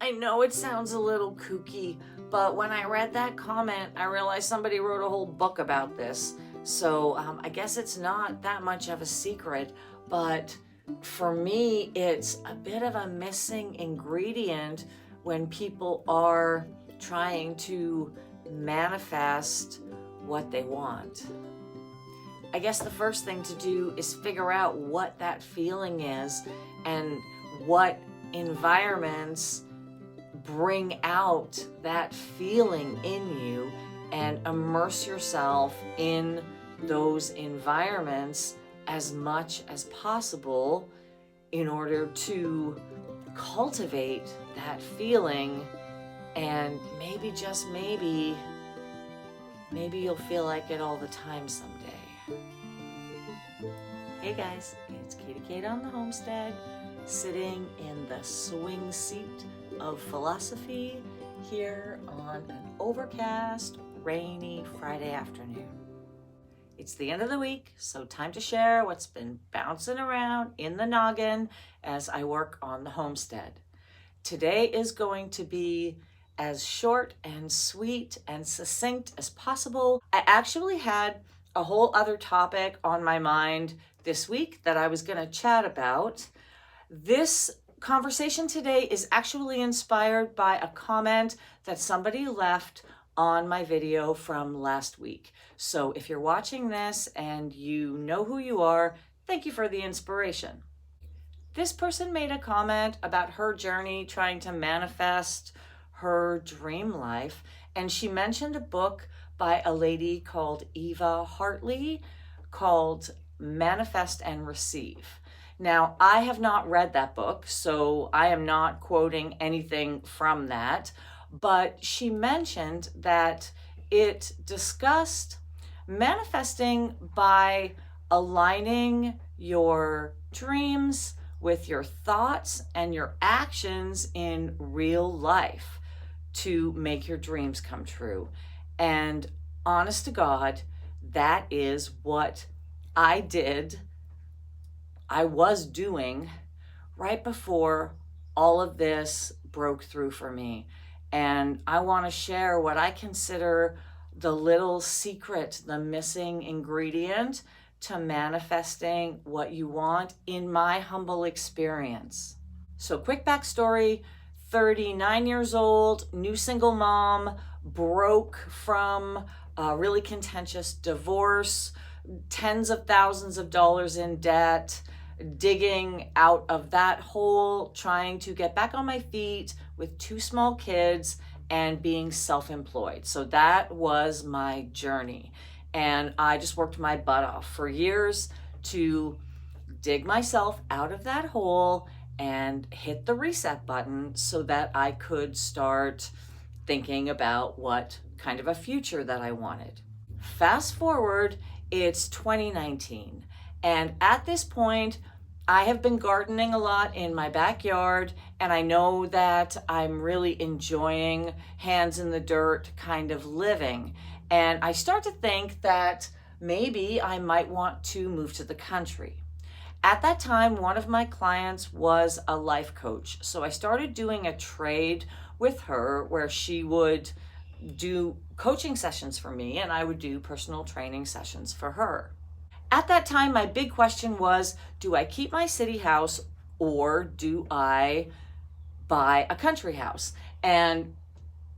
I know it sounds a little kooky, but when I read that comment, I realized somebody wrote a whole book about this. So I guess it's not that much of a secret, but for me, it's a bit of a missing ingredient when people are trying to manifest what they want. I guess the first thing to do is figure out what that feeling is and what environments bring out that feeling in you, and immerse yourself in those environments as much as possible in order to cultivate that feeling. And maybe, just maybe you'll feel like it all the time someday. Hey guys, it's Katie Kate on the Homestead, sitting in the swing seat of philosophy here on an overcast, rainy Friday afternoon. It's the end of the week, so time to share what's been bouncing around in the noggin as I work on the homestead. Today is going to be as short and sweet and succinct as possible. I actually had a whole other topic on my mind this week that I was going to chat about. This conversation today is actually inspired by a comment that somebody left on my video from last week. So if you're watching this and you know who you are, thank you for the inspiration. This person made a comment about her journey trying to manifest her dream life, and she mentioned a book by a lady called Eva Hartley called Manifest and Receive. Now, I have not read that book, so I am not quoting anything from that, but she mentioned that it discussed manifesting by aligning your dreams with your thoughts and your actions in real life to make your dreams come true. And honest to God, that is what I was doing right before all of this broke through for me. And I want to share what I consider the little secret, the missing ingredient to manifesting what you want in my humble experience. So quick backstory, 39 years old, new single mom, broke from a really contentious divorce, tens of thousands of dollars in debt, digging out of that hole, trying to get back on my feet with 2 small kids and being self-employed. So that was my journey. And I just worked my butt off for years to dig myself out of that hole and hit the reset button so that I could start thinking about what kind of a future that I wanted. Fast forward, it's 2019. And at this point, I have been gardening a lot in my backyard, and I know that I'm really enjoying hands in the dirt kind of living. And I start to think that maybe I might want to move to the country. At that time, one of my clients was a life coach. So I started doing a trade with her where she would do coaching sessions for me and I would do personal training sessions for her. At that time, my big question was, do I keep my city house or do I buy a country house? And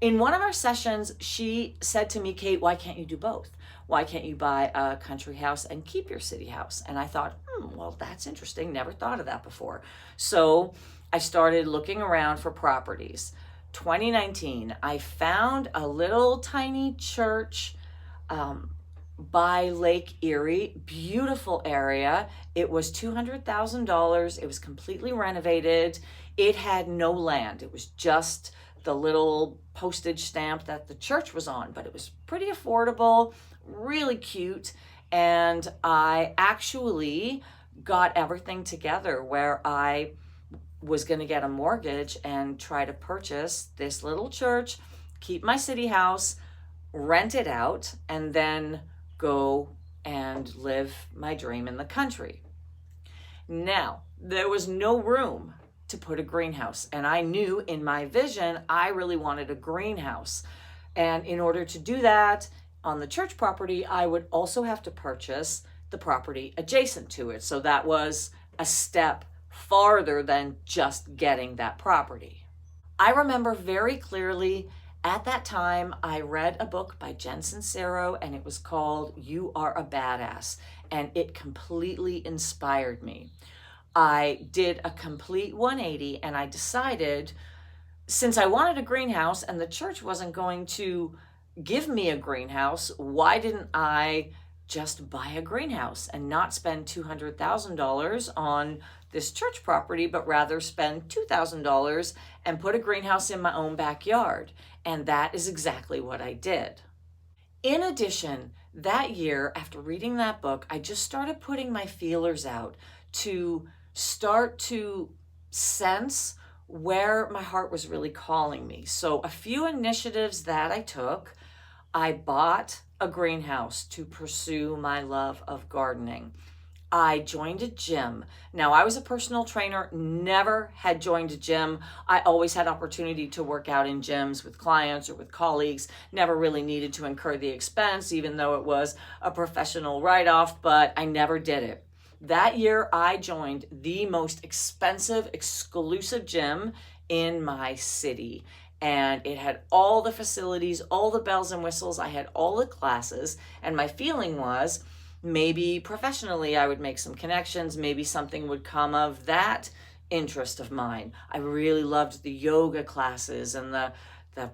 in one of our sessions, she said to me, Kate, why can't you do both? Why can't you buy a country house and keep your city house? And I thought, well, that's interesting. Never thought of that before. So I started looking around for properties. 2019, I found a little tiny church by Lake Erie, beautiful area. It was $200,000. It was completely renovated. It had no land. It was just the little postage stamp that the church was on, but it was pretty affordable, really cute. And I actually got everything together where I was going to get a mortgage and try to purchase this little church, keep my city house, rent it out, and then go and live my dream in the country. Now, there was no room to put a greenhouse. And I knew in my vision, I really wanted a greenhouse. And in order to do that on the church property, I would also have to purchase the property adjacent to it. So that was a step farther than just getting that property. I remember very clearly at that time, I read a book by Jen Sincero, and it was called You Are a Badass, and it completely inspired me. I did a complete 180, and I decided, since I wanted a greenhouse and the church wasn't going to give me a greenhouse, why didn't I just buy a greenhouse and not spend $200,000 on this church property, but rather spend $2,000 and put a greenhouse in my own backyard? And that is exactly what I did. In addition, that year, after reading that book, I just started putting my feelers out to start to sense where my heart was really calling me. So a few initiatives that I took: I bought a greenhouse to pursue my love of gardening. I joined a gym. Now, I was a personal trainer, never had joined a gym. I always had opportunity to work out in gyms with clients or with colleagues, never really needed to incur the expense, even though it was a professional write-off, but I never did it. That year, I joined the most expensive, exclusive gym in my city. And it had all the facilities, all the bells and whistles. I had all the classes. And my feeling was, maybe professionally I would make some connections. Maybe something would come of that interest of mine. I really loved the yoga classes and the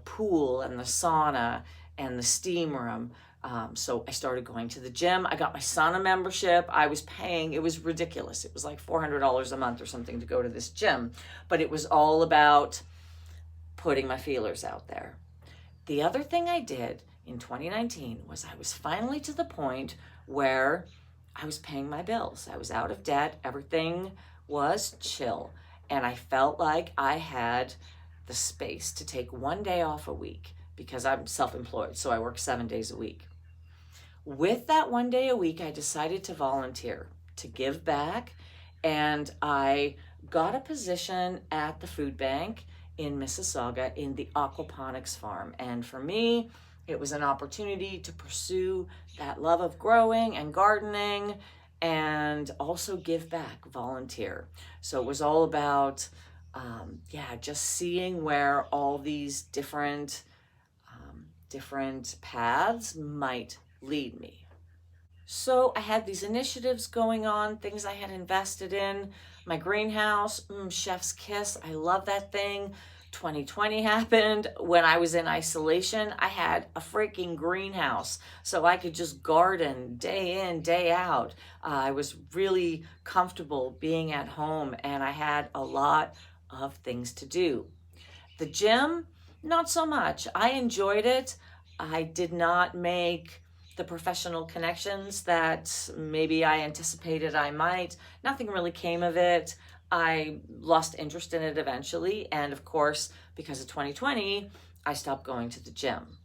pool and the sauna and the steam room. So I started going to the gym. I got my son a membership. I was paying, it was ridiculous. It was like $400 a month or something to go to this gym. But it was all about putting my feelers out there. The other thing I did in 2019 was I was finally to the point where I was paying my bills. I was out of debt. Everything was chill. And I felt like I had the space to take one day off a week because I'm self-employed, so I work 7 days a week. With that one day a week, I decided to volunteer, to give back, and I got a position at the food bank in Mississauga in the aquaponics farm. And for me, it was an opportunity to pursue that love of growing and gardening and also give back, volunteer. So it was all about, just seeing where all these different paths might lead me. So I had these initiatives going on, things I had invested in. My greenhouse, chef's kiss, I love that thing. 2020 happened. When I was in isolation, I had a freaking greenhouse, so I could just garden day in, day out. I was really comfortable being at home, and I had a lot of things to do. The gym, not so much. I enjoyed it. I did not make the professional connections that maybe I anticipated I might. Nothing really came of it. I lost interest in it eventually. And of course, because of 2020, I stopped going to the gym.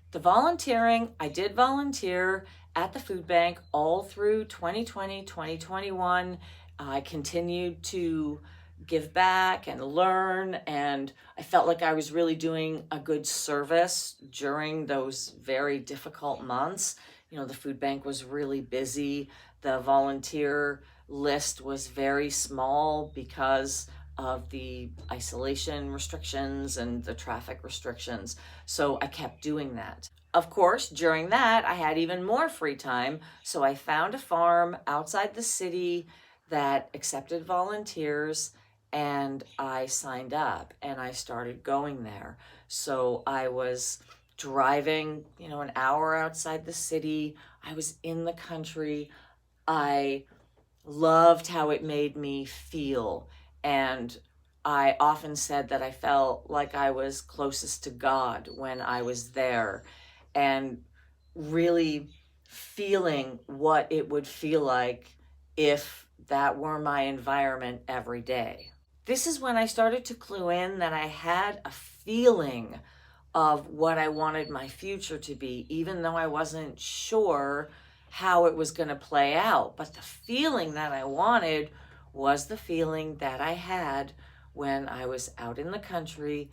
The volunteering, I did volunteer at the food bank all through 2020, 2021. I continued to give back and learn, and I felt like I was really doing a good service during those very difficult months. You know, the food bank was really busy. The volunteer list was very small because of the isolation restrictions and the traffic restrictions. So I kept doing that. Of course, during that, I had even more free time. So I found a farm outside the city that accepted volunteers, and I signed up and I started going there. So I was driving, an hour outside the city. I was in the country. I loved how it made me feel. And I often said that I felt like I was closest to God when I was there, and really feeling what it would feel like if that were my environment every day. This is when I started to clue in that I had a feeling of what I wanted my future to be, even though I wasn't sure how it was going to play out. But the feeling that I wanted was the feeling that I had when I was out in the country,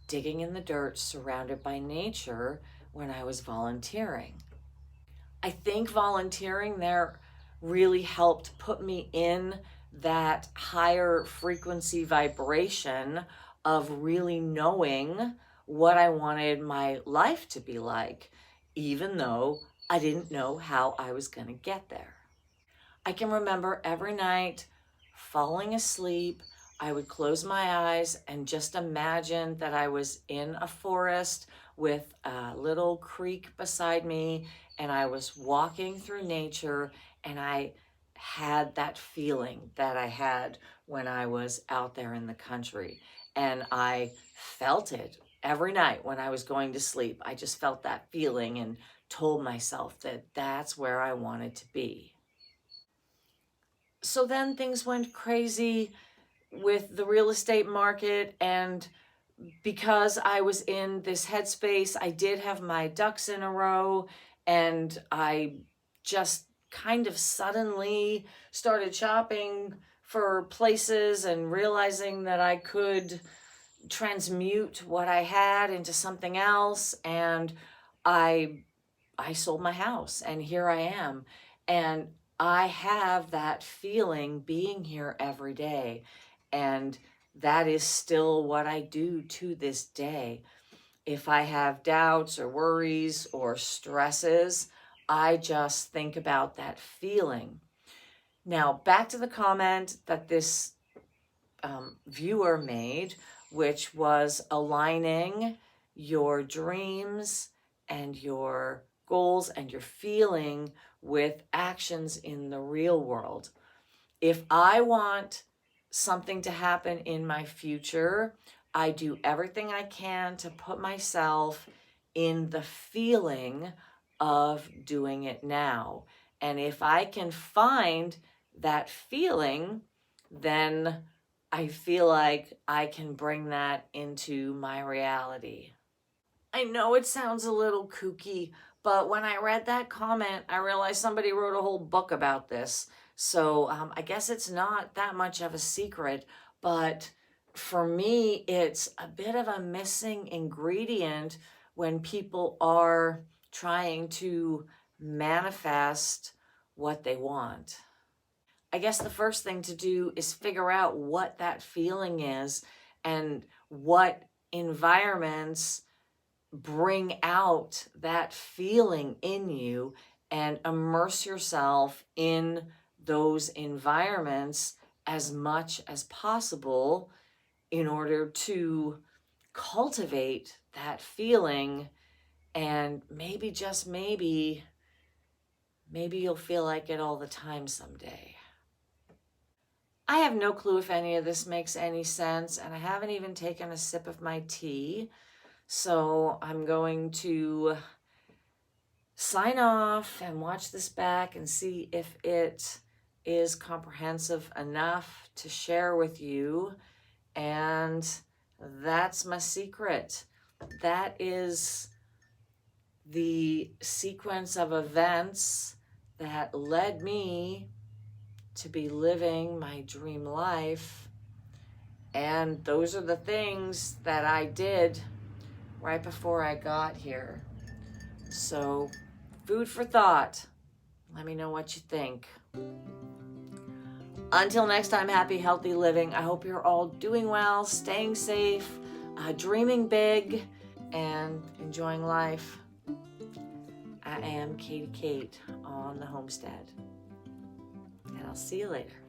digging in the dirt, surrounded by nature when I was volunteering. I think volunteering there really helped put me in that higher frequency vibration of really knowing what I wanted my life to be like, even though I didn't know how I was going to get there. I can remember every night falling asleep, I would close my eyes and just imagine that I was in a forest with a little creek beside me, and I was walking through nature, and I had that feeling that I had when I was out there in the country. And I felt it every night when I was going to sleep. I just felt that feeling and told myself that that's where I wanted to be. So then things went crazy with the real estate market, and because I was in this headspace, I did have my ducks in a row, and I just kind of suddenly started shopping for places and realizing that I could transmute what I had into something else, and I sold my house, and here I am. And I have that feeling being here every day. And that is still what I do to this day. If I have doubts or worries or stresses, I just think about that feeling. Now, back to the comment that this viewer made, which was aligning your dreams and your goals and your feeling with actions in the real world. If I want something to happen in my future, I do everything I can to put myself in the feeling of doing it now. And if I can find that feeling, then I feel like I can bring that into my reality. I know it sounds a little kooky, but when I read that comment, I realized somebody wrote a whole book about this. So I guess it's not that much of a secret, but for me, it's a bit of a missing ingredient when people are trying to manifest what they want. I guess the first thing to do is figure out what that feeling is and what environments bring out that feeling in you, and immerse yourself in those environments as much as possible in order to cultivate that feeling. And maybe, just maybe you'll feel like it all the time someday. I have no clue if any of this makes any sense, and I haven't even taken a sip of my tea. So I'm going to sign off and watch this back and see if it is comprehensive enough to share with you. And that's my secret. That is the sequence of events that led me to be living my dream life. And those are the things that I did right before I got here. So, food for thought. Let me know what you think. Until next time, happy, healthy living. I hope you're all doing well, staying safe, dreaming big, and enjoying life. I am Katie Kate on the Homestead. And I'll see you later.